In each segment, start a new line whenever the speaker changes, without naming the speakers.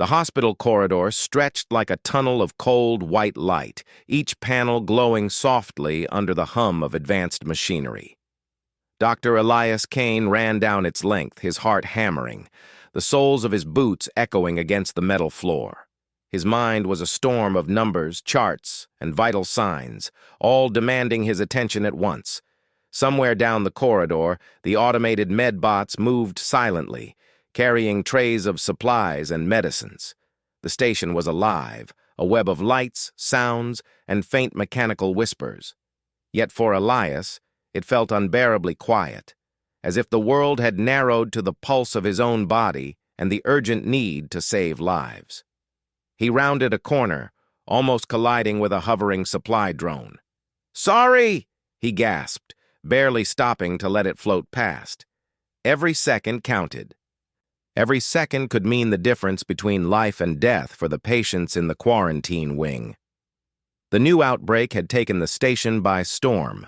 The hospital corridor stretched like a tunnel of cold white light, each panel glowing softly under the hum of advanced machinery. Dr. Elias Kane ran down its length, his heart hammering, the soles of his boots echoing against the metal floor. His mind was a storm of numbers, charts, and vital signs, all demanding his attention at once. Somewhere down the corridor, the automated medbots moved silently, carrying trays of supplies and medicines. The station was alive, a web of lights, sounds, and faint mechanical whispers. Yet for Elias, it felt unbearably quiet, as if the world had narrowed to the pulse of his own body and the urgent need to save lives. He rounded a corner, almost colliding with a hovering supply drone. "Sorry!" he gasped, barely stopping to let it float past. Every second counted. Every second could mean the difference between life and death for the patients in the quarantine wing. The new outbreak had taken the station by storm.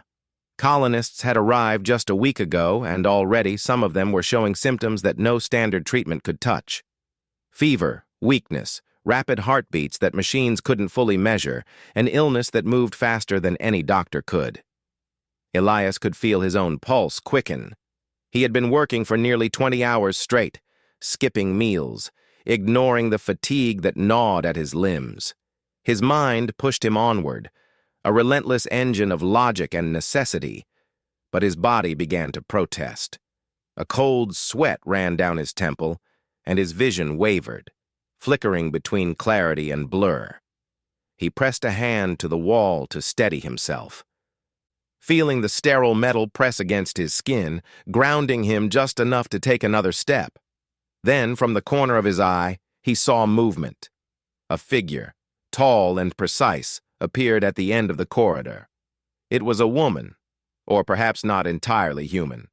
Colonists had arrived just a week ago, and already some of them were showing symptoms that no standard treatment could touch. Fever, weakness, rapid heartbeats that machines couldn't fully measure, an illness that moved faster than any doctor could. Elias could feel his own pulse quicken. He had been working for nearly 20 hours straight, skipping meals, ignoring the fatigue that gnawed at his limbs. His mind pushed him onward, a relentless engine of logic and necessity, but his body began to protest. A cold sweat ran down his temple, and his vision wavered, flickering between clarity and blur. He pressed a hand to the wall to steady himself. Feeling the sterile metal press against his skin, grounding him just enough to take another step. Then, from the corner of his eye, he saw movement. A figure, tall and precise, appeared at the end of the corridor. It was a woman, or perhaps not entirely human.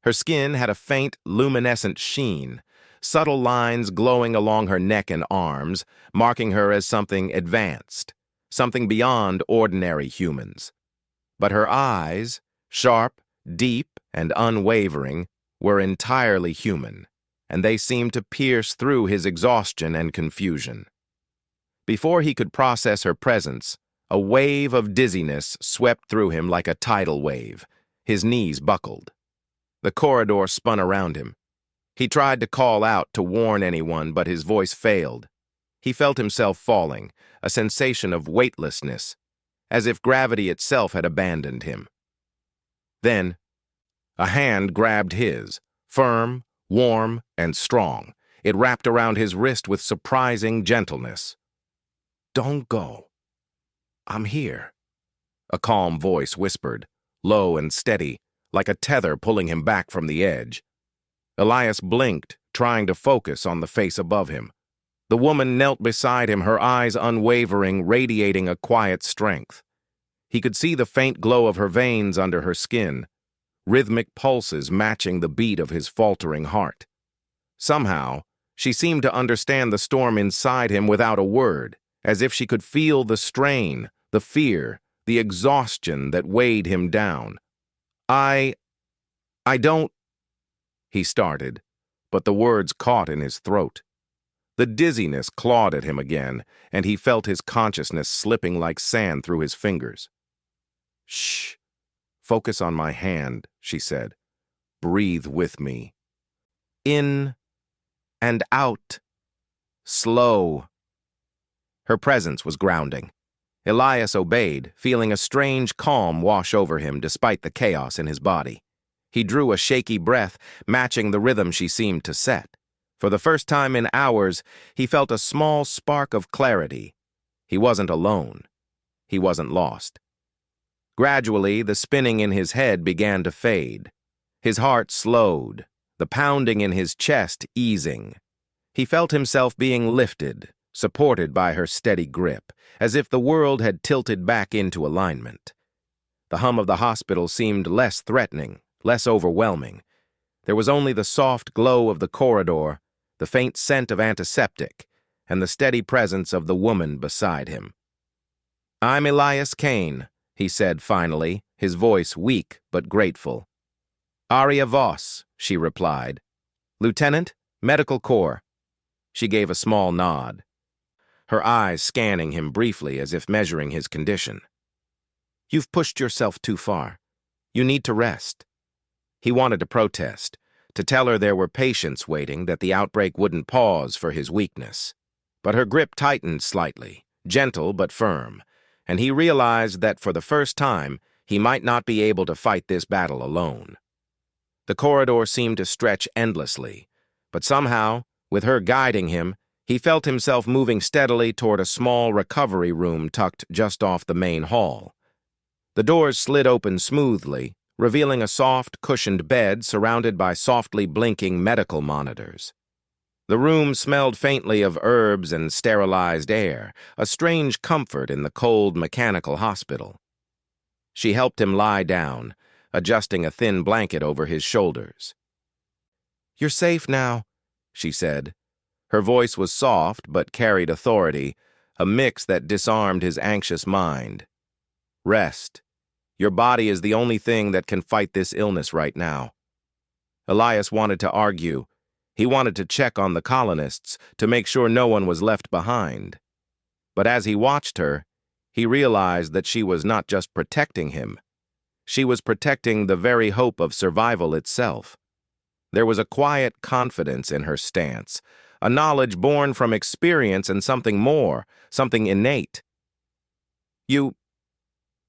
Her skin had a faint, luminescent sheen, subtle lines glowing along her neck and arms, marking her as something advanced, something beyond ordinary humans. But her eyes, sharp, deep, and unwavering, were entirely human, and they seemed to pierce through his exhaustion and confusion. Before he could process her presence, a wave of dizziness swept through him like a tidal wave. His knees buckled. The corridor spun around him. He tried to call out to warn anyone, but his voice failed. He felt himself falling, a sensation of weightlessness, as if gravity itself had abandoned him. Then, a hand grabbed his, firm, warm, and strong. It wrapped around his wrist with surprising gentleness. "Don't go. I'm here," a calm voice whispered, low and steady, like a tether pulling him back from the edge. Elias blinked, trying to focus on the face above him. The woman knelt beside him, her eyes unwavering, radiating a quiet strength. He could see the faint glow of her veins under her skin, rhythmic pulses matching the beat of his faltering heart. Somehow, she seemed to understand the storm inside him without a word, as if she could feel the strain, the fear, the exhaustion that weighed him down. I don't," he started, but the words caught in his throat. The dizziness clawed at him again, and he felt his consciousness slipping like sand through his fingers. "Shh. Focus on my hand," she said. "Breathe with me. In and out. Slow." Her presence was grounding. Elias obeyed, feeling a strange calm wash over him despite the chaos in his body. He drew a shaky breath, matching the rhythm she seemed to set. For the first time in hours, he felt a small spark of clarity. He wasn't alone. He wasn't lost. Gradually, the spinning in his head began to fade. His heart slowed, the pounding in his chest easing. He felt himself being lifted, supported by her steady grip, as if the world had tilted back into alignment. The hum of the hospital seemed less threatening, less overwhelming. There was only the soft glow of the corridor, the faint scent of antiseptic, and the steady presence of the woman beside him. "I'm Elias Kane," he said finally, his voice weak but grateful. "Aria Voss," she replied. "Lieutenant, Medical Corps." She gave a small nod, her eyes scanning him briefly as if measuring his condition. "You've pushed yourself too far. You need to rest." He wanted to protest, to tell her there were patients waiting, that the outbreak wouldn't pause for his weakness. But her grip tightened slightly, gentle but firm, and he realized that for the first time, he might not be able to fight this battle alone. The corridor seemed to stretch endlessly, but somehow, with her guiding him, he felt himself moving steadily toward a small recovery room tucked just off the main hall. The doors slid open smoothly, revealing a soft, cushioned bed surrounded by softly blinking medical monitors. The room smelled faintly of herbs and sterilized air, a strange comfort in the cold, mechanical hospital. She helped him lie down, adjusting a thin blanket over his shoulders. "You're safe now," she said. Her voice was soft but carried authority, a mix that disarmed his anxious mind. "Rest. Your body is the only thing that can fight this illness right now." Elias wanted to argue. He wanted to check on the colonists to make sure no one was left behind. But as he watched her, he realized that she was not just protecting him. She was protecting the very hope of survival itself. There was a quiet confidence in her stance, a knowledge born from experience and something more, something innate. You're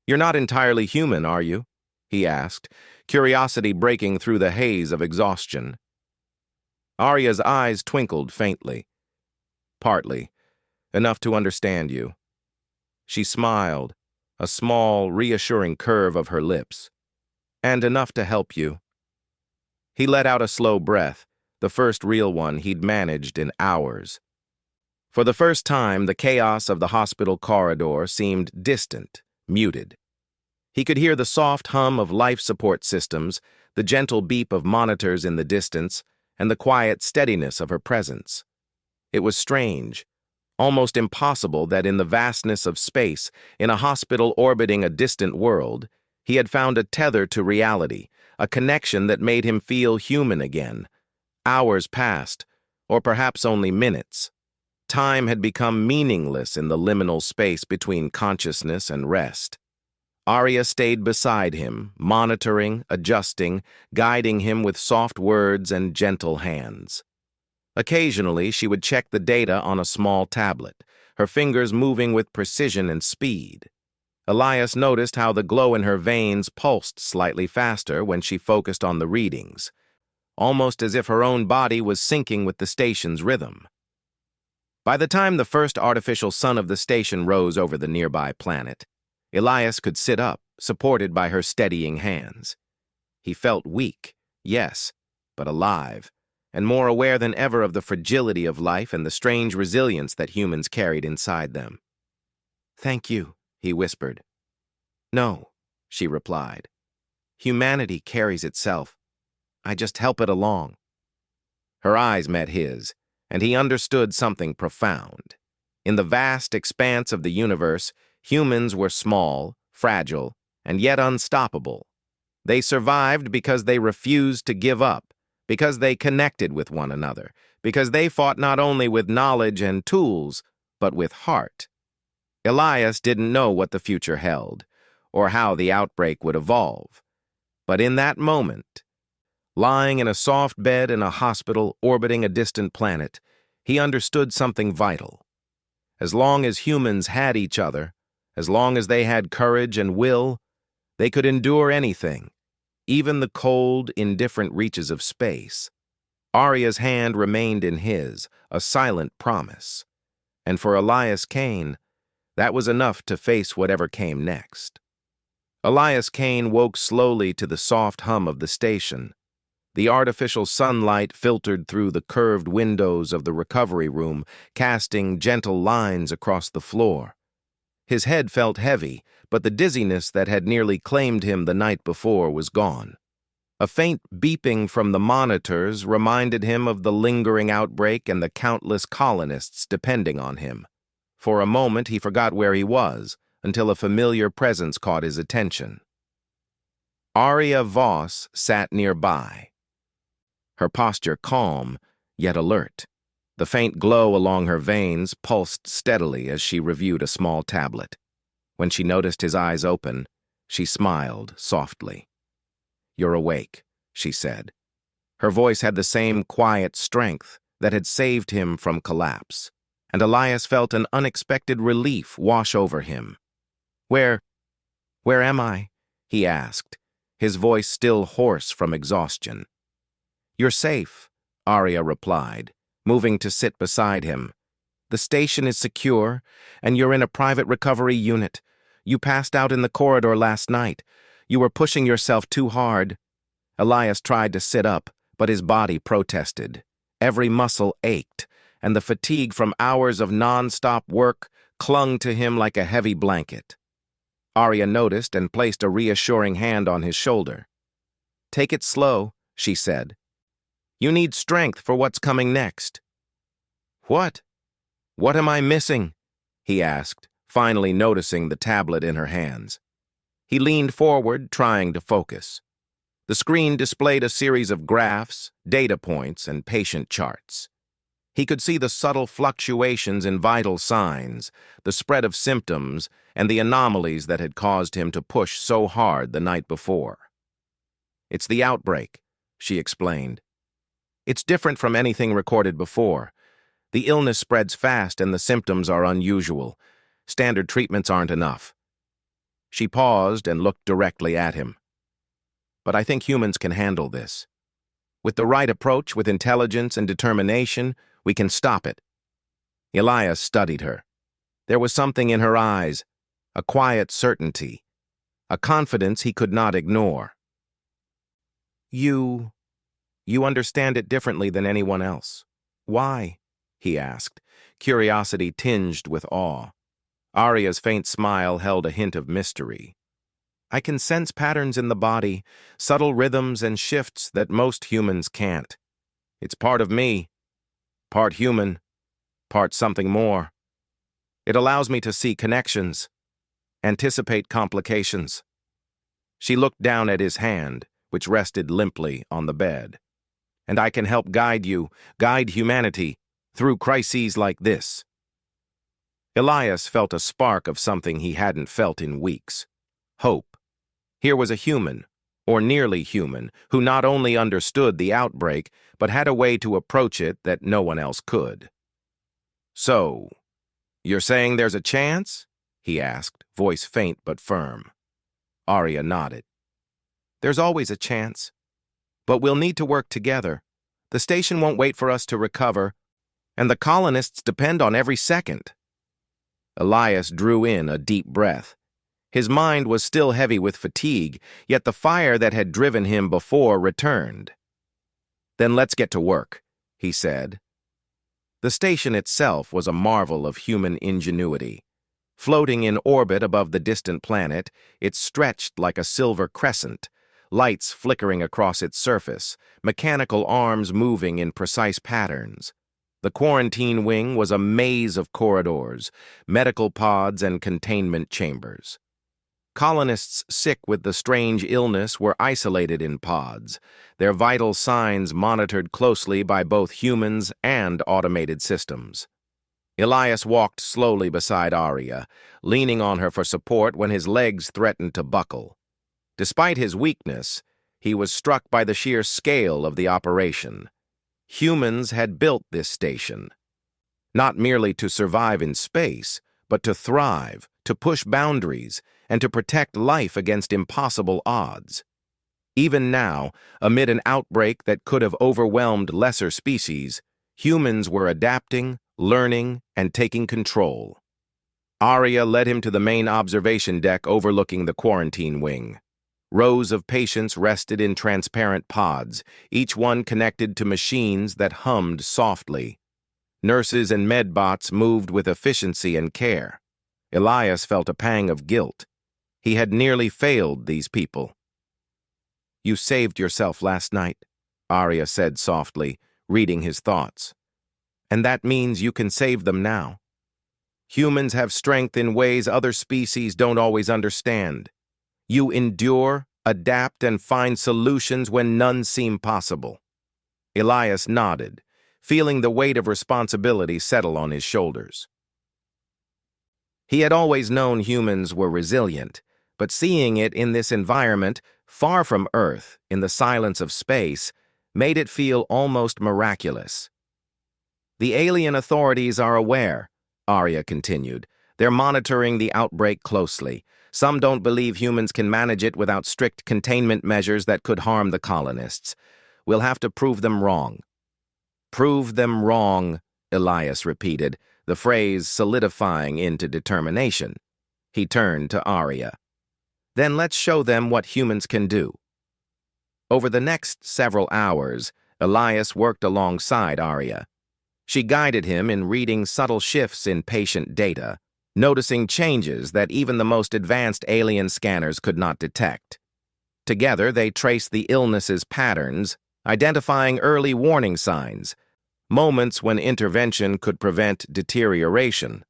not entirely human, are you?" he asked, curiosity breaking through the haze of exhaustion. Arya's eyes twinkled faintly. "Partly. Enough to understand you." She smiled, a small, reassuring curve of her lips. "And enough to help you." He let out a slow breath, the first real one he'd managed in hours. For the first time, the chaos of the hospital corridor seemed distant, muted. He could hear the soft hum of life support systems, the gentle beep of monitors in the distance, and the quiet steadiness of her presence. It was strange, almost impossible that in the vastness of space, in a hospital orbiting a distant world, he had found a tether to reality, a connection that made him feel human again. Hours passed, or perhaps only minutes. Time had become meaningless in the liminal space between consciousness and rest. Arya stayed beside him, monitoring, adjusting, guiding him with soft words and gentle hands. Occasionally, she would check the data on a small tablet, her fingers moving with precision and speed. Elias noticed how the glow in her veins pulsed slightly faster when she focused on the readings, almost as if her own body was syncing with the station's rhythm. By the time the first artificial sun of the station rose over the nearby planet, Elias could sit up, supported by her steadying hands. He felt weak, yes, but alive, and more aware than ever of the fragility of life and the strange resilience that humans carried inside them. "Thank you," he whispered. "No," she replied. "Humanity carries itself. I just help it along." Her eyes met his, and he understood something profound. In the vast expanse of the universe, humans were small, fragile, and yet unstoppable. They survived because they refused to give up, because they connected with one another, because they fought not only with knowledge and tools, but with heart. Elias didn't know what the future held, or how the outbreak would evolve. But in that moment, lying in a soft bed in a hospital orbiting a distant planet, he understood something vital. As long as humans had each other, as long as they had courage and will, they could endure anything, even the cold, indifferent reaches of space. Arya's hand remained in his, a silent promise. And for Elias Kane, that was enough to face whatever came next. Elias Kane woke slowly to the soft hum of the station. The artificial sunlight filtered through the curved windows of the recovery room, casting gentle lines across the floor. His head felt heavy, but the dizziness that had nearly claimed him the night before was gone. A faint beeping from the monitors reminded him of the lingering outbreak and the countless colonists depending on him. For a moment he forgot where he was, until a familiar presence caught his attention. Arya Voss sat nearby, her posture calm, yet alert. The faint glow along her veins pulsed steadily as she reviewed a small tablet. When she noticed his eyes open, she smiled softly. "You're awake," she said. Her voice had the same quiet strength that had saved him from collapse, and Elias felt an unexpected relief wash over him. Where am I?" he asked, his voice still hoarse from exhaustion. "You're safe," Arya replied, moving to sit beside him. "The station is secure, and you're in a private recovery unit. You passed out in the corridor last night. You were pushing yourself too hard." Elias tried to sit up, but his body protested. Every muscle ached, and the fatigue from hours of non-stop work clung to him like a heavy blanket. Arya noticed and placed a reassuring hand on his shoulder. "Take it slow," she said. "You need strength for what's coming next." "What? What am I missing?" he asked, finally noticing the tablet in her hands. He leaned forward, trying to focus. The screen displayed a series of graphs, data points, and patient charts. He could see the subtle fluctuations in vital signs, the spread of symptoms, and the anomalies that had caused him to push so hard the night before. "It's the outbreak," she explained. "It's different from anything recorded before. The illness spreads fast and the symptoms are unusual. Standard treatments aren't enough." She paused and looked directly at him. "But I think humans can handle this. With the right approach, with intelligence and determination, we can stop it." Elias studied her. There was something in her eyes, a quiet certainty, a confidence he could not ignore. You understand it differently than anyone else. Why?" he asked, curiosity tinged with awe. Arya's faint smile held a hint of mystery. "I can sense patterns in the body, subtle rhythms and shifts that most humans can't. It's part of me, part human, part something more. It allows me to see connections, anticipate complications." She looked down at his hand, which rested limply on the bed. "And I can help guide humanity, through crises like this." Elias felt a spark of something he hadn't felt in weeks. Hope. Here was a human, or nearly human, who not only understood the outbreak, but had a way to approach it that no one else could. "So, you're saying there's a chance?" he asked, voice faint but firm. Arya nodded. "There's always a chance. But we'll need to work together. The station won't wait for us to recover, and the colonists depend on every second." Elias drew in a deep breath. His mind was still heavy with fatigue, yet the fire that had driven him before returned. "Then let's get to work," he said. The station itself was a marvel of human ingenuity. Floating in orbit above the distant planet, it stretched like a silver crescent, lights flickering across its surface, mechanical arms moving in precise patterns. The quarantine wing was a maze of corridors, medical pods, and containment chambers. Colonists sick with the strange illness were isolated in pods, their vital signs monitored closely by both humans and automated systems. Elias walked slowly beside Arya, leaning on her for support when his legs threatened to buckle. Despite his weakness, he was struck by the sheer scale of the operation. Humans had built this station, not merely to survive in space, but to thrive, to push boundaries, and to protect life against impossible odds. Even now, amid an outbreak that could have overwhelmed lesser species, humans were adapting, learning, and taking control. Arya led him to the main observation deck overlooking the quarantine wing. Rows of patients rested in transparent pods, each one connected to machines that hummed softly. Nurses and medbots moved with efficiency and care. Elias felt a pang of guilt. He had nearly failed these people. "You saved yourself last night," Arya said softly, reading his thoughts. "And that means you can save them now. Humans have strength in ways other species don't always understand. You endure, adapt, and find solutions when none seem possible." Elias nodded, feeling the weight of responsibility settle on his shoulders. He had always known humans were resilient, but seeing it in this environment, far from Earth, in the silence of space, made it feel almost miraculous. "The alien authorities are aware," Arya continued. "They're monitoring the outbreak closely. Some don't believe humans can manage it without strict containment measures that could harm the colonists. We'll have to prove them wrong." "Prove them wrong," Elias repeated, the phrase solidifying into determination. He turned to Arya. "Then let's show them what humans can do." Over the next several hours, Elias worked alongside Arya. She guided him in reading subtle shifts in patient data, noticing changes that even the most advanced alien scanners could not detect. Together, they traced the illness's patterns, identifying early warning signs, moments when intervention could prevent deterioration.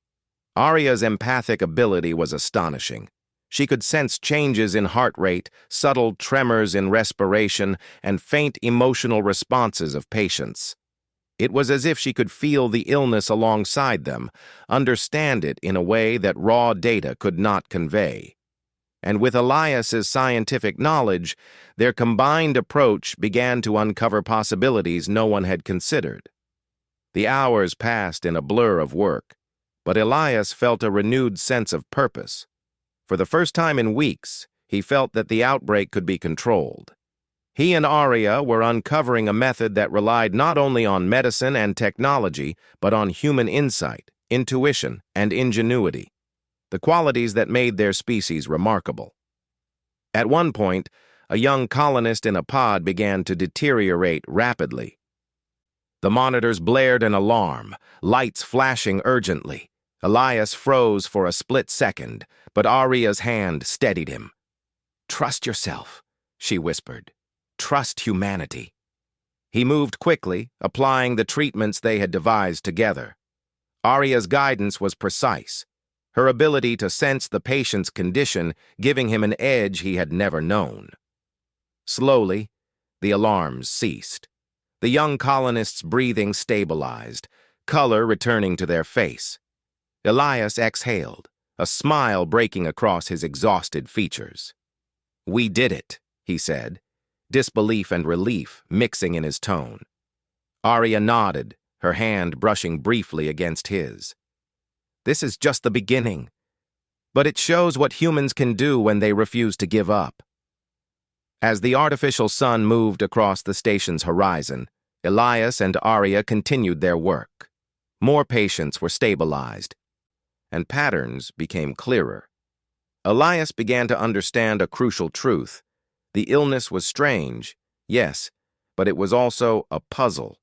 Arya's empathic ability was astonishing. She could sense changes in heart rate, subtle tremors in respiration, and faint emotional responses of patients. It was as if she could feel the illness alongside them, understand it in a way that raw data could not convey. And with Elias's scientific knowledge, their combined approach began to uncover possibilities no one had considered. The hours passed in a blur of work, but Elias felt a renewed sense of purpose. For the first time in weeks, he felt that the outbreak could be controlled. He and Arya were uncovering a method that relied not only on medicine and technology, but on human insight, intuition, and ingenuity, the qualities that made their species remarkable. At one point, a young colonist in a pod began to deteriorate rapidly. The monitors blared an alarm, lights flashing urgently. Elias froze for a split second, but Arya's hand steadied him. "Trust yourself," she whispered. "Trust humanity." He moved quickly, applying the treatments they had devised together. Arya's guidance was precise, her ability to sense the patient's condition giving him an edge he had never known. Slowly, the alarms ceased. The young colonists' breathing stabilized, color returning to their face. Elias exhaled, a smile breaking across his exhausted features. "We did it," he said, disbelief and relief mixing in his tone. Arya nodded, her hand brushing briefly against his. "This is just the beginning, but it shows what humans can do when they refuse to give up." As the artificial sun moved across the station's horizon, Elias and Arya continued their work. More patients were stabilized, and patterns became clearer. Elias began to understand a crucial truth. The illness was strange, yes, but it was also a puzzle,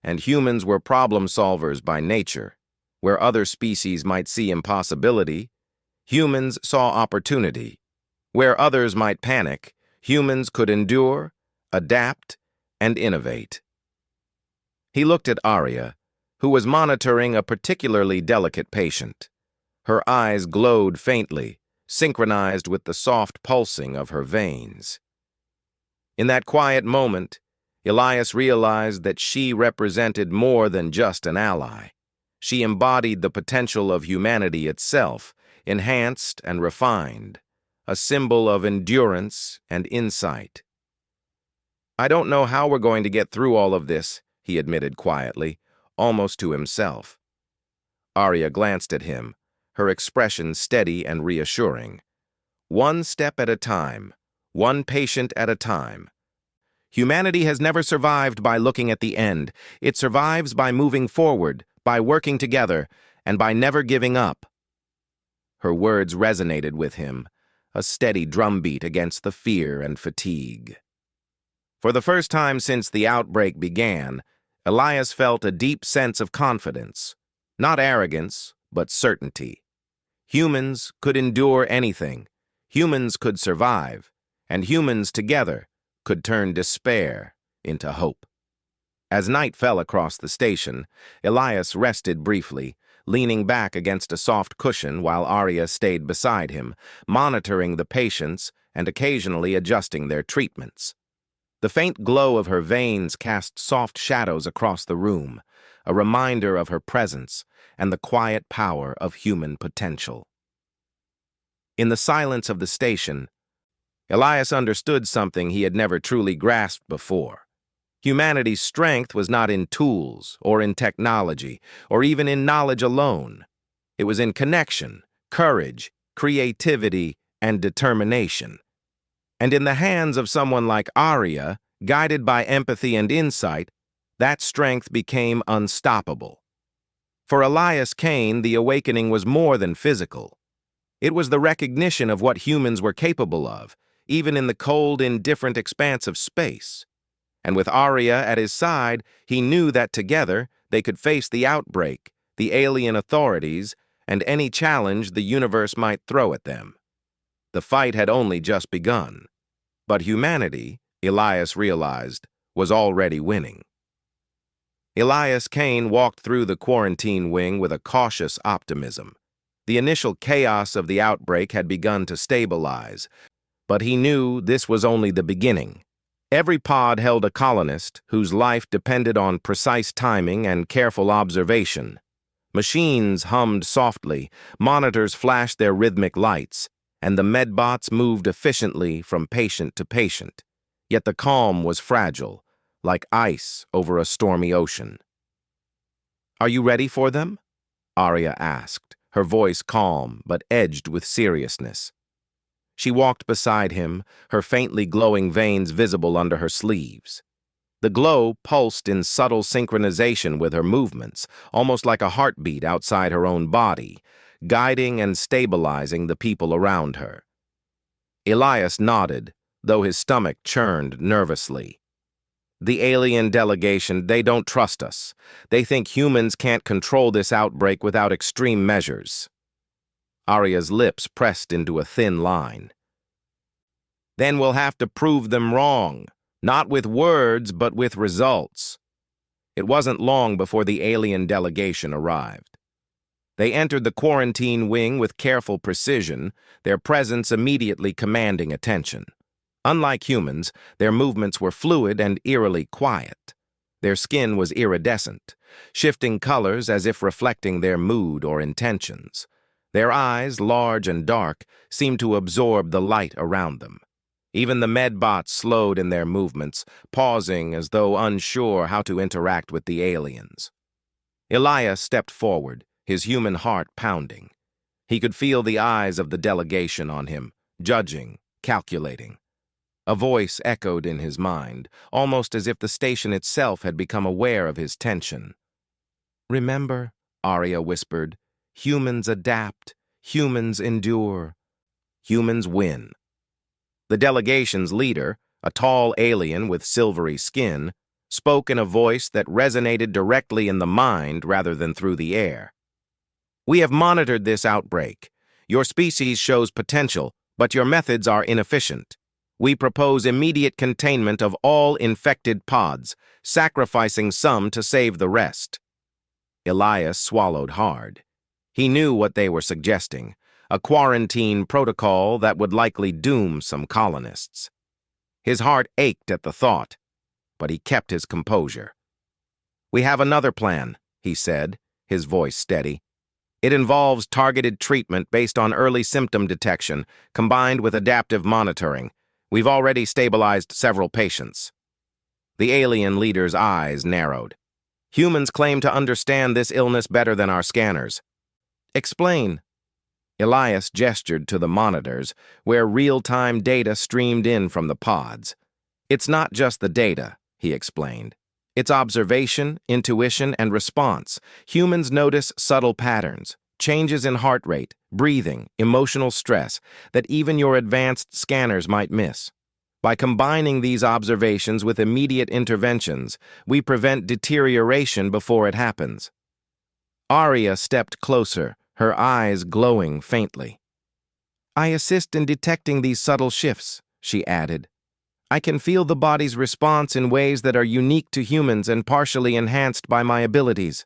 and humans were problem solvers by nature. Where other species might see impossibility, humans saw opportunity. Where others might panic, humans could endure, adapt, and innovate. He looked at Arya, who was monitoring a particularly delicate patient. Her eyes glowed faintly, synchronized with the soft pulsing of her veins. In that quiet moment, Elias realized that she represented more than just an ally. She embodied the potential of humanity itself, enhanced and refined, a symbol of endurance and insight. "I don't know how we're going to get through all of this," he admitted quietly, almost to himself. Arya glanced at him, her expression steady and reassuring. "One step at a time, one patient at a time. Humanity has never survived by looking at the end. It survives by moving forward, by working together, and by never giving up." Her words resonated with him, a steady drumbeat against the fear and fatigue. For the first time since the outbreak began, Elias felt a deep sense of confidence, not arrogance, but certainty. Humans could endure anything, humans could survive, and humans together could turn despair into hope. As night fell across the station, Elias rested briefly, leaning back against a soft cushion while Arya stayed beside him, monitoring the patients and occasionally adjusting their treatments. The faint glow of her veins cast soft shadows across the room, a reminder of her presence and the quiet power of human potential. In the silence of the station, Elias understood something he had never truly grasped before. Humanity's strength was not in tools or in technology or even in knowledge alone. It was in connection, courage, creativity, and determination. And in the hands of someone like Arya, guided by empathy and insight, that strength became unstoppable. For Elias Kane, the awakening was more than physical. It was the recognition of what humans were capable of, even in the cold, indifferent expanse of space. And with Arya at his side, he knew that together they could face the outbreak, the alien authorities, and any challenge the universe might throw at them. The fight had only just begun. But humanity, Elias realized, was already winning. Elias Kane walked through the quarantine wing with a cautious optimism. The initial chaos of the outbreak had begun to stabilize, but he knew this was only the beginning. Every pod held a colonist whose life depended on precise timing and careful observation. Machines hummed softly, monitors flashed their rhythmic lights, and the medbots moved efficiently from patient to patient. Yet the calm was fragile, like ice over a stormy ocean. "Are you ready for them?" Arya asked, her voice calm but edged with seriousness. She walked beside him, her faintly glowing veins visible under her sleeves. The glow pulsed in subtle synchronization with her movements, almost like a heartbeat outside her own body, guiding and stabilizing the people around her. Elias nodded, though his stomach churned nervously. "The alien delegation, they don't trust us. They think humans can't control this outbreak without extreme measures." Arya's lips pressed into a thin line. "Then we'll have to prove them wrong, not with words, but with results." It wasn't long before the alien delegation arrived. They entered the quarantine wing with careful precision, their presence immediately commanding attention. Unlike humans, their movements were fluid and eerily quiet. Their skin was iridescent, shifting colors as if reflecting their mood or intentions. Their eyes, large and dark, seemed to absorb the light around them. Even the medbots slowed in their movements, pausing as though unsure how to interact with the aliens. Elias stepped forward, his human heart pounding. He could feel the eyes of the delegation on him, judging, calculating. A voice echoed in his mind, almost as if the station itself had become aware of his tension. "Remember," Arya whispered, "humans adapt, humans endure, humans win." The delegation's leader, a tall alien with silvery skin, spoke in a voice that resonated directly in the mind rather than through the air. "We have monitored this outbreak. Your species shows potential, but your methods are inefficient. We propose immediate containment of all infected pods, sacrificing some to save the rest." Elias swallowed hard. He knew what they were suggesting, a quarantine protocol that would likely doom some colonists. His heart ached at the thought, but he kept his composure. "We have another plan," he said, his voice steady. "It involves targeted treatment based on early symptom detection, combined with adaptive monitoring. We've already stabilized several patients." The alien leader's eyes narrowed. "Humans claim to understand this illness better than our scanners." "Explain." Elias gestured to the monitors, where real-time data streamed in from the pods. "It's not just the data," he explained. "It's observation, intuition, and response. Humans notice subtle patterns, changes in heart rate, breathing, emotional stress, that even your advanced scanners might miss. By combining these observations with immediate interventions, we prevent deterioration before it happens." Arya stepped closer, her eyes glowing faintly. "I assist in detecting these subtle shifts," she added. "I can feel the body's response in ways that are unique to humans and partially enhanced by my abilities.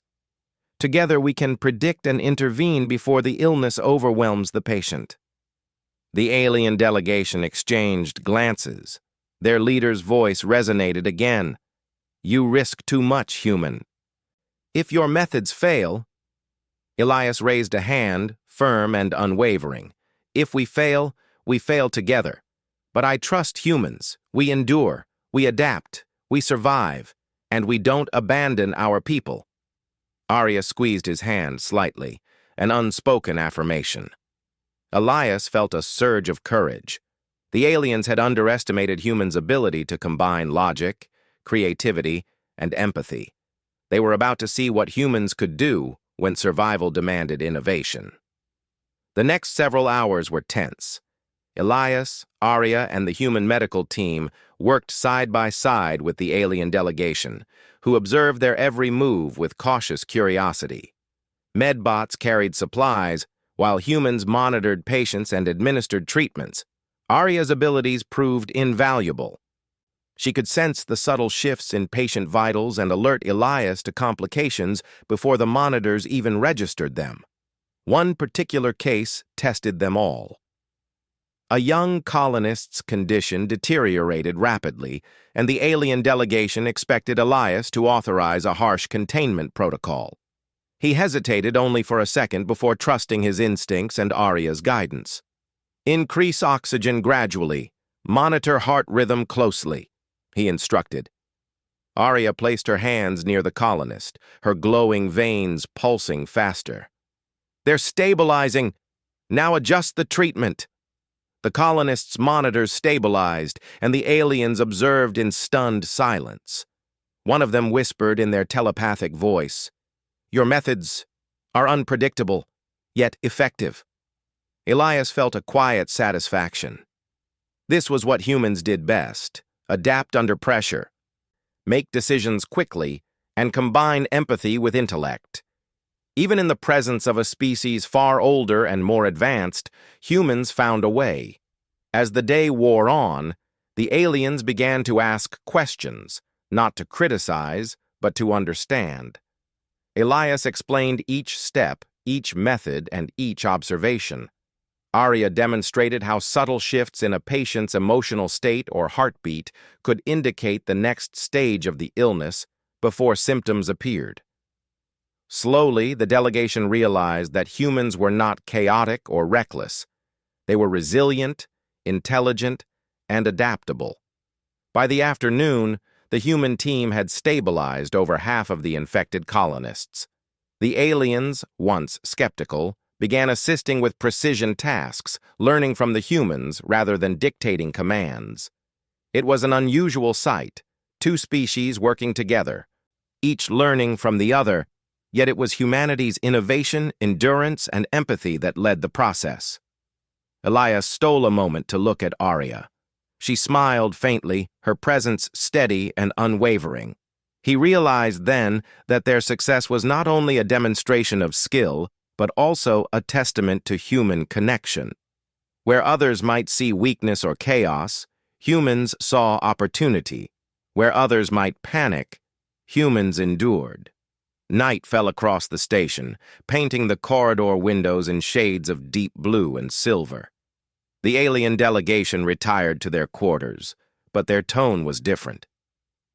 Together we can predict and intervene before the illness overwhelms the patient." The alien delegation exchanged glances. Their leader's voice resonated again. You risk too much, human. If your methods fail— Elias raised a hand, firm and unwavering. If we fail together. But I trust humans. We endure, we adapt, we survive, and we don't abandon our people. Arya squeezed his hand slightly, an unspoken affirmation. Elias felt a surge of courage. The aliens had underestimated humans' ability to combine logic, creativity, and empathy. They were about to see what humans could do when survival demanded innovation. The next several hours were tense. Elias, Arya, and the human medical team worked side by side with the alien delegation, who observed their every move with cautious curiosity. Medbots carried supplies, while humans monitored patients and administered treatments. Arya's abilities proved invaluable. She could sense the subtle shifts in patient vitals and alert Elias to complications before the monitors even registered them. One particular case tested them all. A young colonist's condition deteriorated rapidly, and the alien delegation expected Elias to authorize a harsh containment protocol. He hesitated only for a second before trusting his instincts and Arya's guidance. Increase oxygen gradually. Monitor heart rhythm closely, he instructed. Arya placed her hands near the colonist, her glowing veins pulsing faster. They're stabilizing. Now adjust the treatment. The colonists' monitors stabilized, and the aliens observed in stunned silence. One of them whispered in their telepathic voice, "Your methods are unpredictable, yet effective." Elias felt a quiet satisfaction. This was what humans did best: adapt under pressure, make decisions quickly, and combine empathy with intellect. Even in the presence of a species far older and more advanced, humans found a way. As the day wore on, the aliens began to ask questions, not to criticize, but to understand. Elias explained each step, each method, and each observation. Arya demonstrated how subtle shifts in a patient's emotional state or heartbeat could indicate the next stage of the illness before symptoms appeared. Slowly, the delegation realized that humans were not chaotic or reckless. They were resilient, intelligent, and adaptable. By the afternoon, the human team had stabilized over half of the infected colonists. The aliens, once skeptical, began assisting with precision tasks, learning from the humans rather than dictating commands. It was an unusual sight, two species working together, each learning from the other, yet it was humanity's innovation, endurance, and empathy that led the process. Elias stole a moment to look at Arya. She smiled faintly, her presence steady and unwavering. He realized then that their success was not only a demonstration of skill, but also a testament to human connection. Where others might see weakness or chaos, humans saw opportunity. Where others might panic, humans endured. Night fell across the station, painting the corridor windows in shades of deep blue and silver. The alien delegation retired to their quarters, but their tone was different.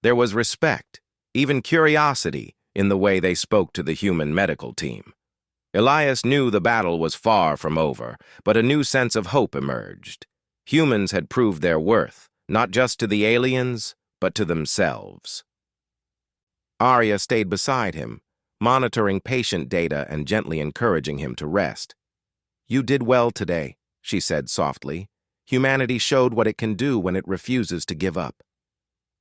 There was respect, even curiosity, in the way they spoke to the human medical team. Elias knew the battle was far from over, but a new sense of hope emerged. Humans had proved their worth, not just to the aliens, but to themselves. Arya stayed beside him, monitoring patient data and gently encouraging him to rest. "You did well today," she said softly. "Humanity showed what it can do when it refuses to give up."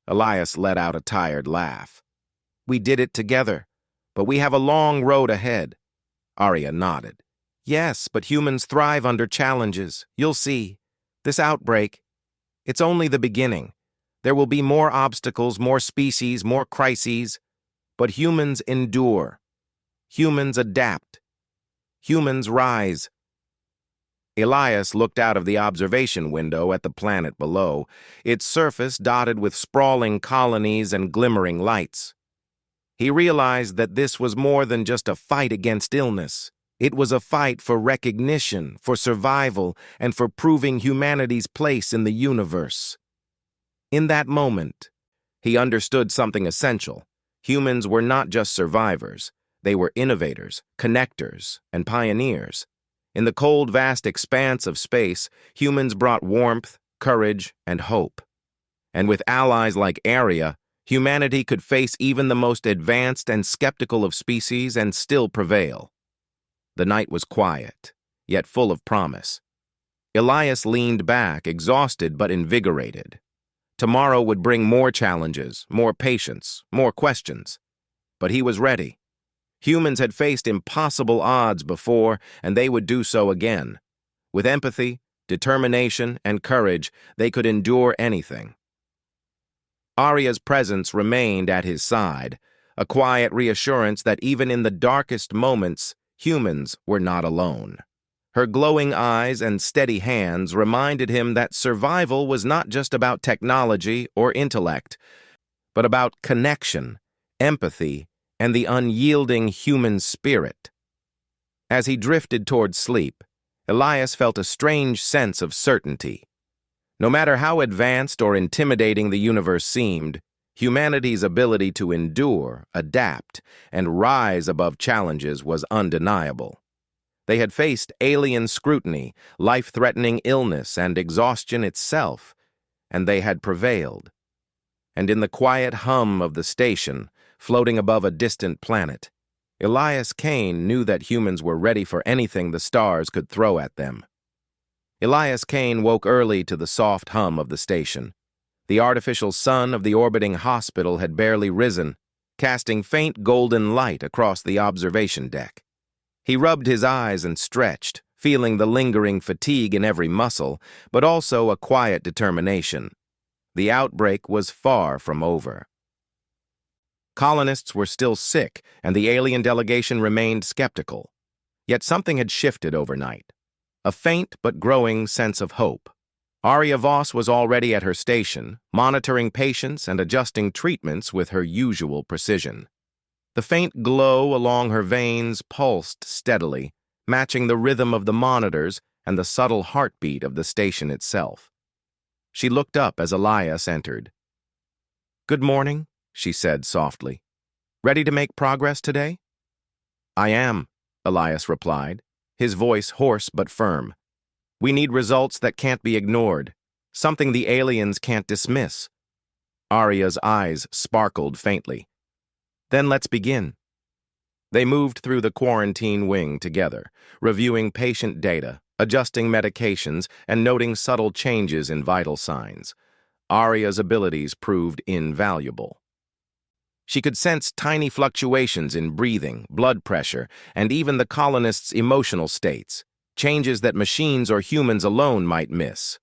Elias let out a tired laugh. "We did it together, but we have a long road ahead." Arya nodded. "Yes, but humans thrive under challenges. You'll see. This outbreak, it's only the beginning. There will be more obstacles, more species, more crises. But humans endure. Humans adapt. Humans rise." Elias looked out of the observation window at the planet below, its surface dotted with sprawling colonies and glimmering lights. He realized that this was more than just a fight against illness. It was a fight for recognition, for survival, and for proving humanity's place in the universe. In that moment, he understood something essential. Humans were not just survivors. They were innovators, connectors, and pioneers. In the cold, vast expanse of space, humans brought warmth, courage, and hope. And with allies like Arya, humanity could face even the most advanced and skeptical of species and still prevail. The night was quiet, yet full of promise. Elias leaned back, exhausted but invigorated. Tomorrow would bring more challenges, more patience, more questions. But he was ready. Humans had faced impossible odds before, and they would do so again. With empathy, determination, and courage, they could endure anything. Arya's presence remained at his side, a quiet reassurance that even in the darkest moments, humans were not alone. Her glowing eyes and steady hands reminded him that survival was not just about technology or intellect, but about connection, empathy, and the unyielding human spirit. As he drifted toward sleep, Elias felt a strange sense of certainty. No matter how advanced or intimidating the universe seemed, humanity's ability to endure, adapt, and rise above challenges was undeniable. They had faced alien scrutiny, life-threatening illness, and exhaustion itself, and they had prevailed. And in the quiet hum of the station, floating above a distant planet, Elias Kane knew that humans were ready for anything the stars could throw at them. Elias Kane woke early to the soft hum of the station. The artificial sun of the orbiting hospital had barely risen, casting faint golden light across the observation deck. He rubbed his eyes and stretched, feeling the lingering fatigue in every muscle, but also a quiet determination. The outbreak was far from over. Colonists were still sick, and the alien delegation remained skeptical. Yet something had shifted overnight. A faint but growing sense of hope. Arya Voss was already at her station, monitoring patients and adjusting treatments with her usual precision. The faint glow along her veins pulsed steadily, matching the rhythm of the monitors and the subtle heartbeat of the station itself. She looked up as Elias entered. "Good morning," she said softly. "Ready to make progress today?" "I am," Elias replied, his voice hoarse but firm. "We need results that can't be ignored, something the aliens can't dismiss." Arya's eyes sparkled faintly. "Then let's begin." They moved through the quarantine wing together, reviewing patient data, adjusting medications, and noting subtle changes in vital signs. Arya's abilities proved invaluable. She could sense tiny fluctuations in breathing, blood pressure, and even the colonists' emotional states, changes that machines or humans alone might miss.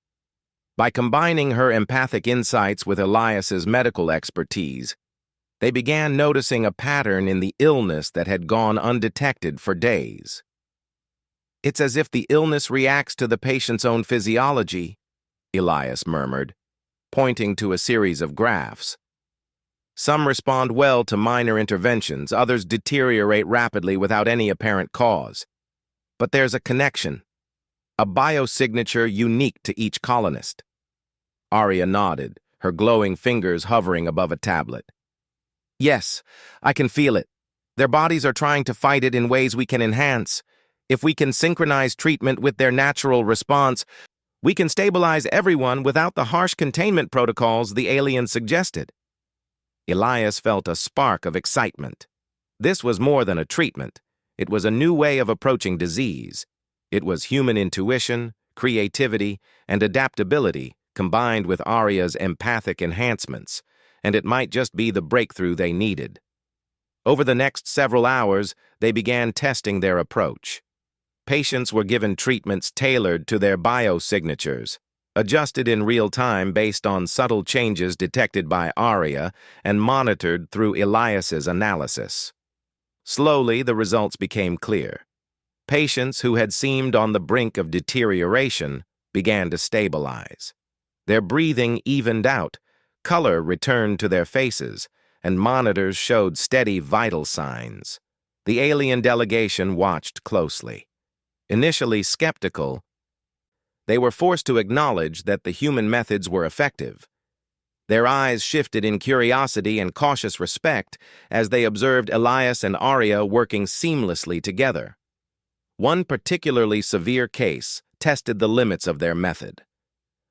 By combining her empathic insights with Elias's medical expertise, they began noticing a pattern in the illness that had gone undetected for days. "It's as if the illness reacts to the patient's own physiology," Elias murmured, pointing to a series of graphs. "Some respond well to minor interventions, others deteriorate rapidly without any apparent cause. But there's a connection, a biosignature unique to each colonist." Arya nodded, her glowing fingers hovering above a tablet. "Yes, I can feel it. Their bodies are trying to fight it in ways we can enhance. If we can synchronize treatment with their natural response, we can stabilize everyone without the harsh containment protocols the aliens suggested." Elias felt a spark of excitement. This was more than a treatment. It was a new way of approaching disease. It was human intuition, creativity, and adaptability combined with Arya's empathic enhancements, and it might just be the breakthrough they needed. Over the next several hours, they began testing their approach. Patients were given treatments tailored to their biosignatures, adjusted in real time based on subtle changes detected by Arya and monitored through Elias's analysis. Slowly, the results became clear. Patients who had seemed on the brink of deterioration began to stabilize. Their breathing evened out, color returned to their faces, and monitors showed steady vital signs. The alien delegation watched closely. Initially skeptical, they were forced to acknowledge that the human methods were effective. Their eyes shifted in curiosity and cautious respect as they observed Elias and Arya working seamlessly together. One particularly severe case tested the limits of their method.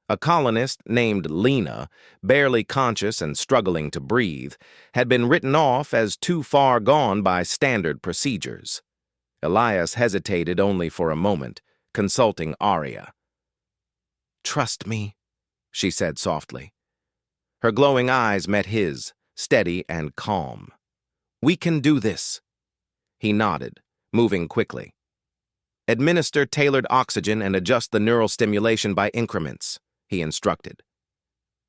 A colonist named Lena, barely conscious and struggling to breathe, had been written off as too far gone by standard procedures. Elias hesitated only for a moment, consulting Arya. "Trust me," she said softly. Her glowing eyes met his, steady and calm. "We can do this." He nodded, moving quickly. "Administer tailored oxygen and adjust the neural stimulation by increments," he instructed.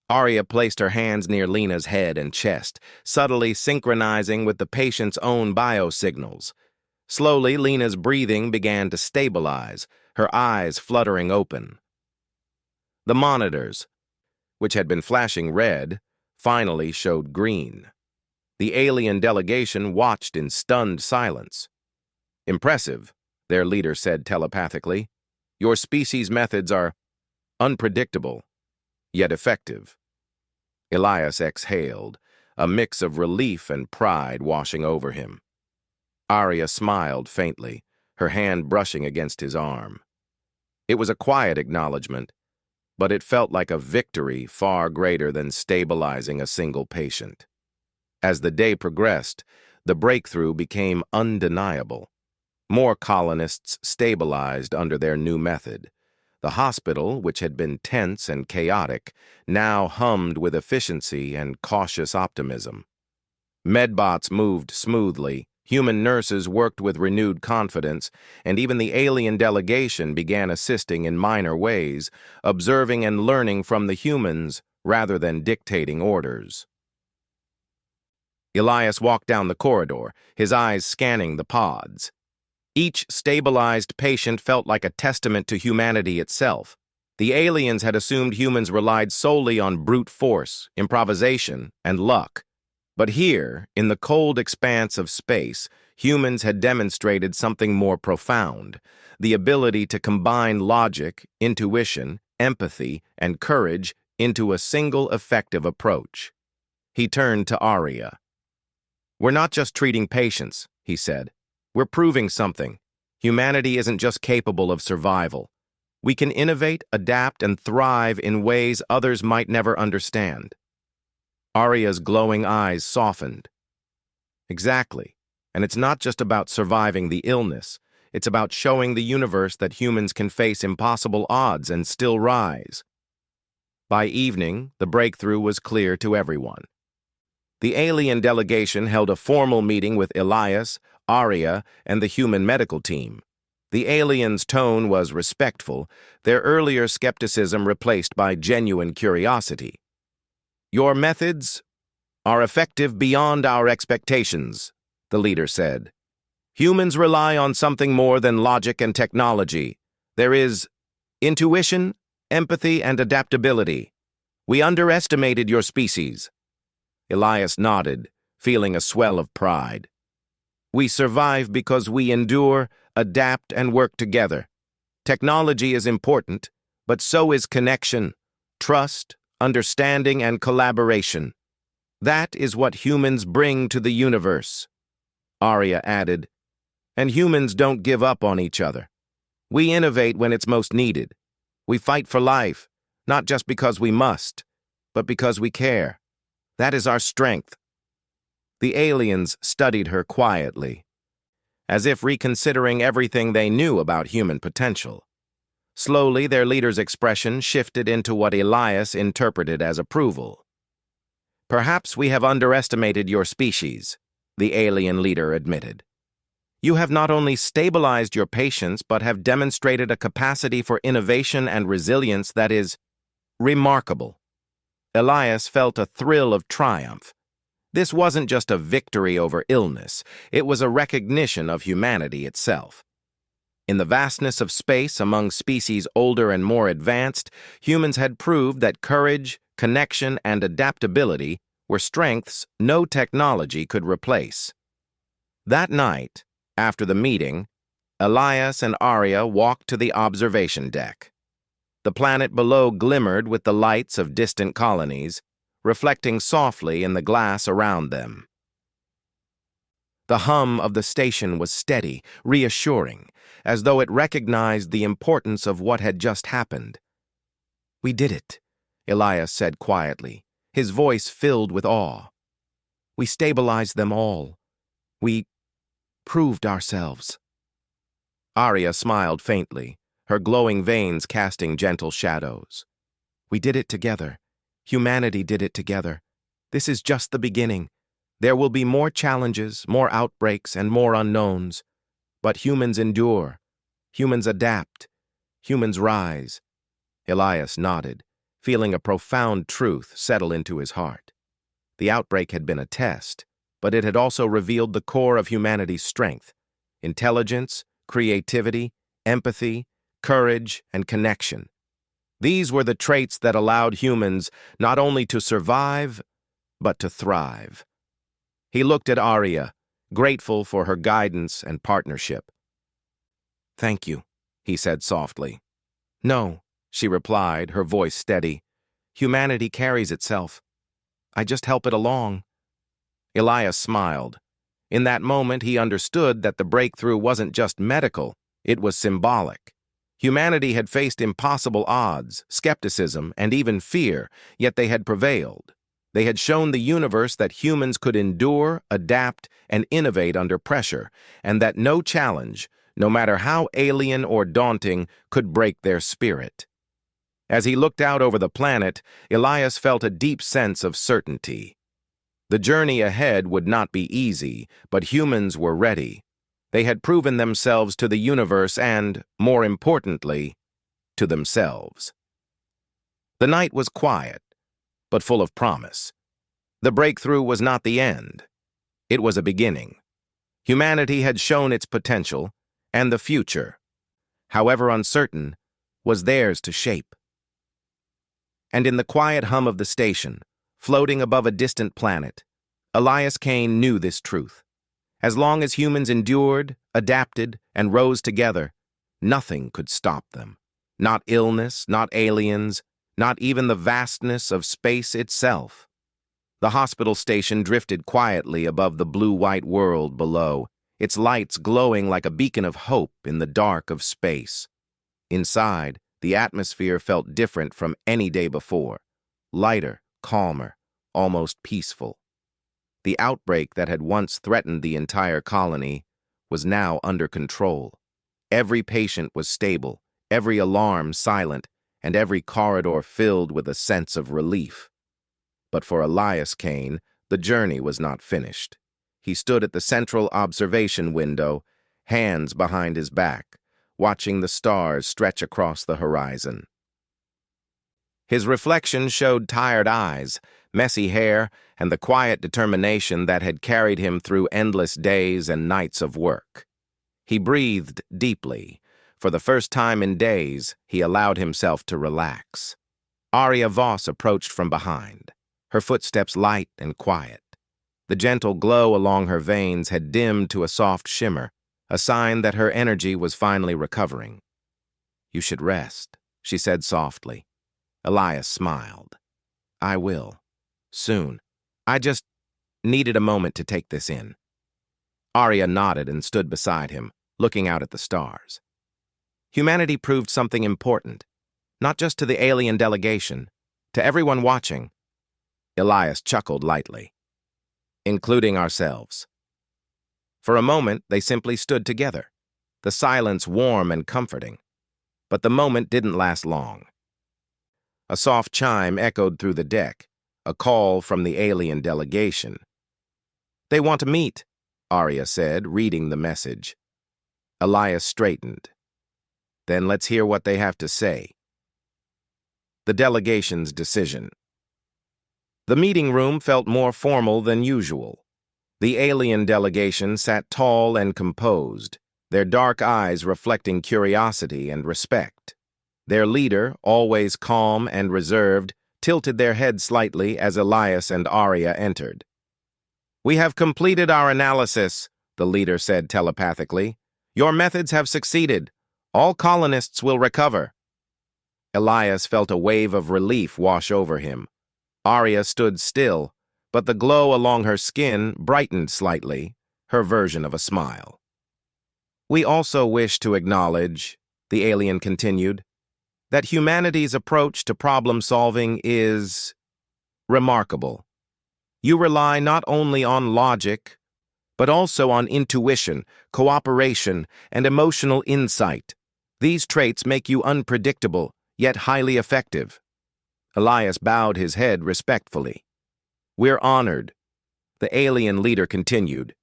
Arya placed her hands near Lena's head and chest, subtly synchronizing with the patient's own biosignals. Slowly, Lena's breathing began to stabilize, her eyes fluttering open. The monitors, which had been flashing red, finally showed green. The alien delegation watched in stunned silence. "Impressive," their leader said telepathically. "Your species' methods are unpredictable, yet effective." Elias exhaled, a mix of relief and pride washing over him. Arya smiled faintly, her hand brushing against his arm. It was a quiet acknowledgement, but it felt like a victory far greater than stabilizing a single patient. As the day progressed, the breakthrough became undeniable. More colonists stabilized under their new method. The hospital, which had been tense and chaotic, now hummed with efficiency and cautious optimism. Medbots moved smoothly, human nurses worked with renewed confidence, and even the alien delegation began assisting in minor ways, observing and learning from the humans rather than dictating orders. Elias walked down the corridor, his eyes scanning the pods. Each stabilized patient felt like a testament to humanity itself. The aliens had assumed humans relied solely on brute force, improvisation, and luck. But here, in the cold expanse of space, humans had demonstrated something more profound, the ability to combine logic, intuition, empathy, and courage into a single effective approach. He turned to Arya. "We're not just treating patients," he said. "We're proving something. Humanity isn't just capable of survival. We can innovate, adapt, and thrive in ways others might never understand." Arya's glowing eyes softened. "Exactly. And it's not just about surviving the illness. It's about showing the universe that humans can face impossible odds and still rise." By evening, the breakthrough was clear to everyone. The alien delegation held a formal meeting with Elias, Arya, and the human medical team. The aliens' tone was respectful, their earlier skepticism replaced by genuine curiosity. "Your methods are effective beyond our expectations," the leader said. "Humans rely on something more than logic and technology. There is intuition, empathy, and adaptability. We underestimated your species." Elias nodded, feeling a swell of pride. "We survive because we endure, adapt, and work together. Technology is important, but so is connection, trust, understanding, and collaboration. That is what humans bring to the universe." Arya added, "And humans don't give up on each other. We innovate when it's most needed. We fight for life, not just because we must, but because we care. That is our strength." The aliens studied her quietly, as if reconsidering everything they knew about human potential. Slowly, their leader's expression shifted into what Elias interpreted as approval. "Perhaps we have underestimated your species," the alien leader admitted. "You have not only stabilized your patients, but have demonstrated a capacity for innovation and resilience that is remarkable." Elias felt a thrill of triumph. This wasn't just a victory over illness, it was a recognition of humanity itself. In the vastness of space among species older and more advanced, humans had proved that courage, connection, and adaptability were strengths no technology could replace. That night, after the meeting, Elias and Arya walked to the observation deck. The planet below glimmered with the lights of distant colonies, reflecting softly in the glass around them. The hum of the station was steady, reassuring, as though it recognized the importance of what had just happened. "We did it," Elias said quietly, his voice filled with awe. "We stabilized them all. We proved ourselves." Arya smiled faintly, her glowing veins casting gentle shadows. "We did it together. Humanity did it together. This is just the beginning. There will be more challenges, more outbreaks, and more unknowns. But humans endure. Humans adapt. Humans rise." Elias nodded, feeling a profound truth settle into his heart. The outbreak had been a test, but it had also revealed the core of humanity's strength: intelligence, creativity, empathy, courage, and connection. These were the traits that allowed humans not only to survive, but to thrive. He looked at Arya, grateful for her guidance and partnership. "Thank you," he said softly. "No," she replied, her voice steady. "Humanity carries itself. I just help it along." Elias smiled. In that moment, he understood that the breakthrough wasn't just medical, it was symbolic. Humanity had faced impossible odds, skepticism, and even fear, yet they had prevailed. They had shown the universe that humans could endure, adapt, and innovate under pressure, and that no challenge, no matter how alien or daunting, could break their spirit. As he looked out over the planet, Elias felt a deep sense of certainty. The journey ahead would not be easy, but humans were ready. They had proven themselves to the universe and, more importantly, to themselves. The night was quiet, but full of promise. The breakthrough was not the end. It was a beginning. Humanity had shown its potential, and the future, however uncertain, was theirs to shape. And in the quiet hum of the station, floating above a distant planet, Elias Kane knew this truth. As long as humans endured, adapted, and rose together, nothing could stop them. Not illness, not aliens, not even the vastness of space itself. The hospital station drifted quietly above the blue-white world below, its lights glowing like a beacon of hope in the dark of space. Inside, the atmosphere felt different from any day before. Lighter, calmer, almost peaceful. The outbreak that had once threatened the entire colony was now under control. Every patient was stable, every alarm silent, and every corridor filled with a sense of relief. But for Elias Kane, the journey was not finished. He stood at the central observation window, hands behind his back, watching the stars stretch across the horizon. His reflection showed tired eyes, messy hair, and the quiet determination that had carried him through endless days and nights of work. He breathed deeply. For the first time in days, he allowed himself to relax. Arya Voss approached from behind, her footsteps light and quiet. The gentle glow along her veins had dimmed to a soft shimmer, a sign that her energy was finally recovering. "You should rest," she said softly. Elias smiled. "I will. Soon. I just needed a moment to take this in." Arya nodded and stood beside him, looking out at the stars. Humanity proved something important, not just to the alien delegation, to everyone watching. Elias chuckled lightly. "Including ourselves." For a moment, they simply stood together, the silence warm and comforting. But the moment didn't last long. A soft chime echoed through the deck, a call from the alien delegation. "They want to meet," Arya said, reading the message. Elias straightened. "Then let's hear what they have to say." The delegation's decision. The meeting room felt more formal than usual. The alien delegation sat tall and composed, their dark eyes reflecting curiosity and respect. Their leader, always calm and reserved, tilted their head slightly as Elias and Arya entered. "We have completed our analysis," the leader said telepathically. "Your methods have succeeded. All colonists will recover." Elias felt a wave of relief wash over him. Arya stood still, but the glow along her skin brightened slightly, her version of a smile. We also wish to acknowledge, the alien continued, that humanity's approach to problem-solving is remarkable. You rely not only on logic, but also on intuition, cooperation, and emotional insight. These traits make you unpredictable, yet highly effective. Elias bowed his head respectfully. We're honored, the alien leader continued.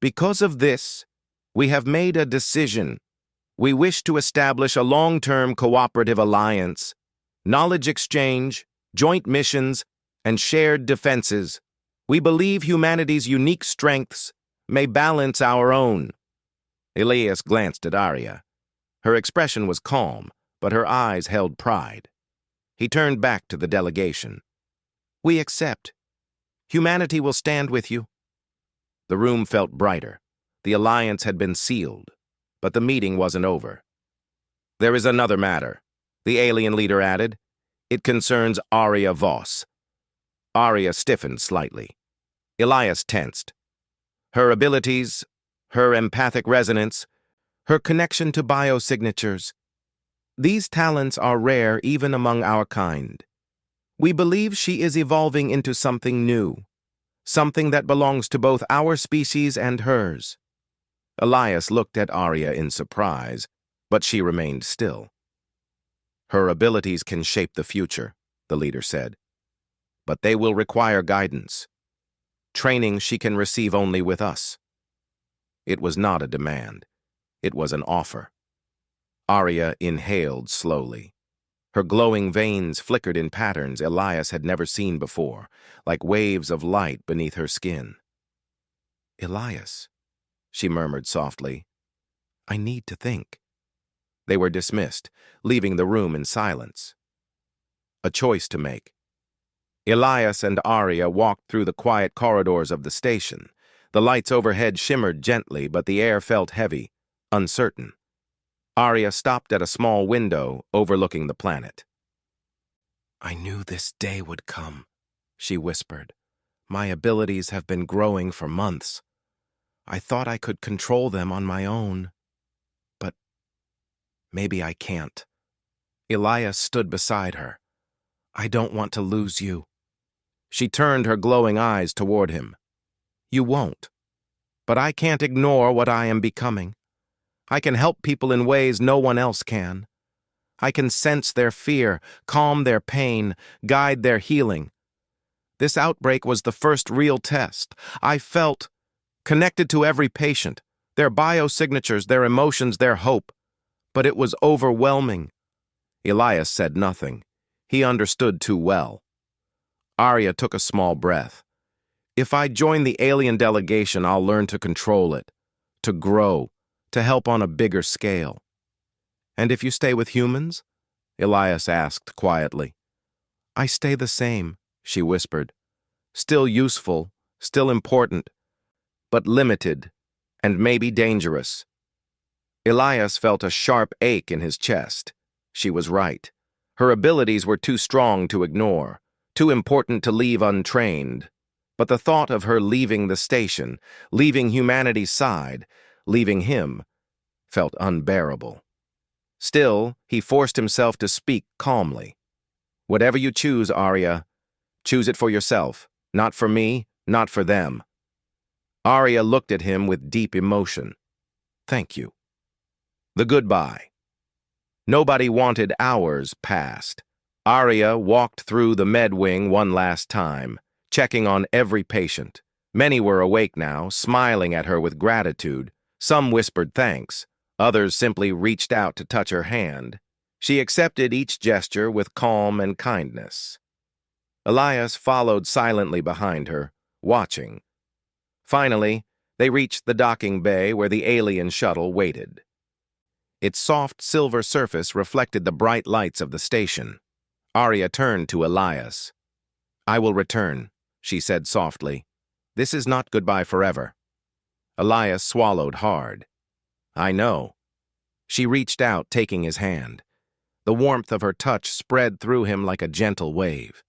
Because of this, we have made a decision. We wish to establish a long-term cooperative alliance, knowledge exchange, joint missions, and shared defenses. We believe humanity's unique strengths may balance our own. Elias glanced at Arya. Her expression was calm, but her eyes held pride. He turned back to the delegation. We accept. Humanity will stand with you. The room felt brighter. The alliance had been sealed, but the meeting wasn't over. There is another matter, the alien leader added. It concerns Arya Voss. Arya stiffened slightly. Elias tensed. Her abilities, her empathic resonance, her connection to biosignatures. These talents are rare even among our kind. We believe she is evolving into something new, something that belongs to both our species and hers. Elias looked at Arya in surprise, but she remained still. Her abilities can shape the future, the leader said, but they will require guidance. Training she can receive only with us. It was not a demand. It was an offer. Arya inhaled slowly. Her glowing veins flickered in patterns Elias had never seen before, like waves of light beneath her skin. Elias, she murmured softly, I need to think. They were dismissed, leaving the room in silence. A choice to make. Elias and Arya walked through the quiet corridors of the station. The lights overhead shimmered gently, but the air felt heavy, uncertain. Arya stopped at a small window overlooking the planet. I knew this day would come, she whispered. My abilities have been growing for months. I thought I could control them on my own. But maybe I can't. Elias stood beside her. I don't want to lose you. She turned her glowing eyes toward him. You won't. But I can't ignore what I am becoming. I can help people in ways no one else can. I can sense their fear, calm their pain, guide their healing. This outbreak was the first real test. I felt connected to every patient, their biosignatures, their emotions, their hope. But it was overwhelming. Elias said nothing. He understood too well. Arya took a small breath. If I join the alien delegation, I'll learn to control it, to grow, to help on a bigger scale. And if you stay with humans? Elias asked quietly. I stay the same, she whispered. Still useful, still important, but limited, and maybe dangerous. Elias felt a sharp ache in his chest. She was right. Her abilities were too strong to ignore, too important to leave untrained. But the thought of her leaving the station, leaving humanity's side, leaving him, felt unbearable. Still, he forced himself to speak calmly. Whatever you choose, Arya, choose it for yourself, not for me, not for them. Arya looked at him with deep emotion. Thank you. The goodbye. Nobody wanted hours passed. Arya walked through the med wing one last time, checking on every patient. Many were awake now, smiling at her with gratitude. Some whispered thanks. Others simply reached out to touch her hand. She accepted each gesture with calm and kindness. Elias followed silently behind her, watching. Finally, they reached the docking bay where the alien shuttle waited. Its soft silver surface reflected the bright lights of the station. Arya turned to Elias. I will return, she said softly. This is not goodbye forever. Elias swallowed hard. I know. She reached out, taking his hand. The warmth of her touch spread through him like a gentle wave.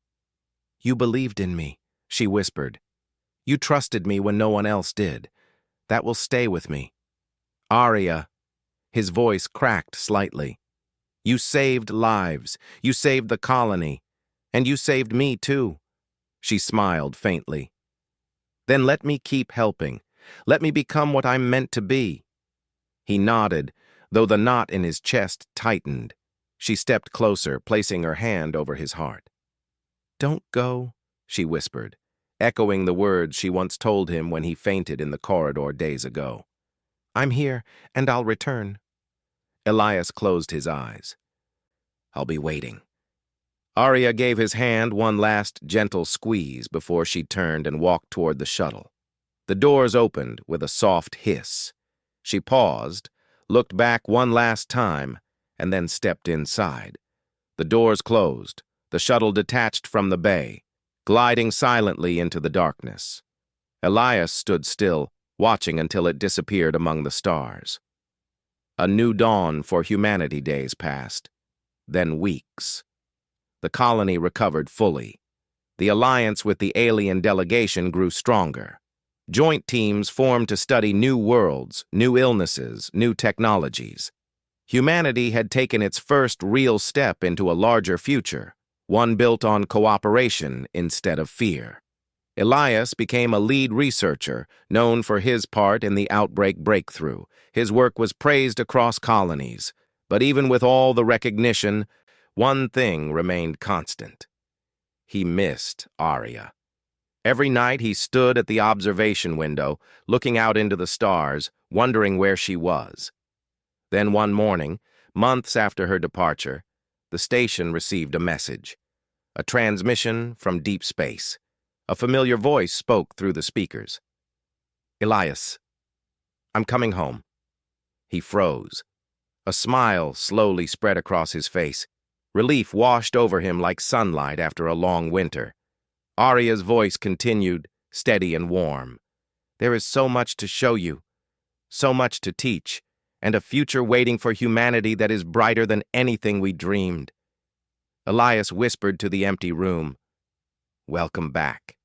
You believed in me, she whispered. You trusted me when no one else did. That will stay with me. Arya, his voice cracked slightly. You saved lives. You saved the colony. And you saved me, too. She smiled faintly. Then let me keep helping. Let me become what I'm meant to be. He nodded, though the knot in his chest tightened. She stepped closer, placing her hand over his heart. Don't go, she whispered, echoing the words she once told him when he fainted in the corridor days ago. I'm here, and I'll return. Elias closed his eyes. I'll be waiting. Arya gave his hand one last gentle squeeze before she turned and walked toward the shuttle. The doors opened with a soft hiss. She paused, looked back one last time, and then stepped inside. The doors closed, the shuttle detached from the bay, gliding silently into the darkness. Elias stood still, watching until it disappeared among the stars. A new dawn for humanity days passed, then weeks. The colony recovered fully. The alliance with the alien delegation grew stronger. Joint teams formed to study new worlds, new illnesses, new technologies. Humanity had taken its first real step into a larger future, one built on cooperation instead of fear. Elias became a lead researcher, known for his part in the outbreak breakthrough. His work was praised across colonies, but even with all the recognition, one thing remained constant. He missed Arya. Every night he stood at the observation window, looking out into the stars, wondering where she was. Then one morning, months after her departure, the station received a message. A transmission from deep space. A familiar voice spoke through the speakers. Elias, I'm coming home. He froze. A smile slowly spread across his face. Relief washed over him like sunlight after a long winter. Arya's voice continued, steady and warm. There is so much to show you, so much to teach, and a future waiting for humanity that is brighter than anything we dreamed. Elias whispered to the empty room, Welcome back.